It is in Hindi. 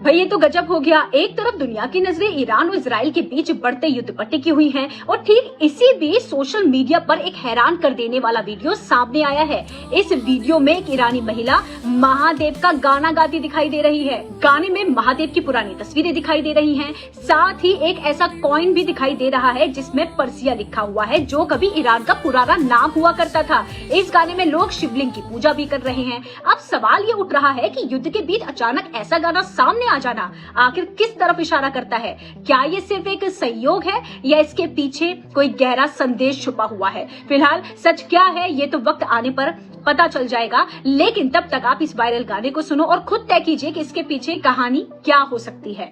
भाई ये तो गजब हो गया। एक तरफ दुनिया की नजरें ईरान और इजराइल के बीच बढ़ते युद्ध पर टिकी हुई हैं और ठीक इसी बीच सोशल मीडिया पर एक हैरान कर देने वाला वीडियो सामने आया है। इस वीडियो में एक ईरानी महिला महादेव का गाना गाती दिखाई दे रही है। गाने में महादेव की पुरानी तस्वीरें दिखाई दे रही हैं। साथ ही एक ऐसा कॉइन भी दिखाई दे रहा है जिसमें पर्सिया लिखा हुआ है, जो कभी ईरान का पुराना नाम हुआ करता था। इस गाने में लोग शिवलिंग की पूजा भी कर रहे हैं। अब सवाल ये उठ रहा है कि युद्ध के बीच अचानक ऐसा गाना सामने आ जाना आखिर किस तरफ इशारा करता है? क्या ये सिर्फ एक संयोग है या इसके पीछे कोई गहरा संदेश छुपा हुआ है? फिलहाल सच क्या है ये तो वक्त आने पर पता चल जाएगा, लेकिन तब तक आप इस वायरल गाने को सुनो और खुद तय कीजिए कि इसके पीछे कहानी क्या हो सकती है।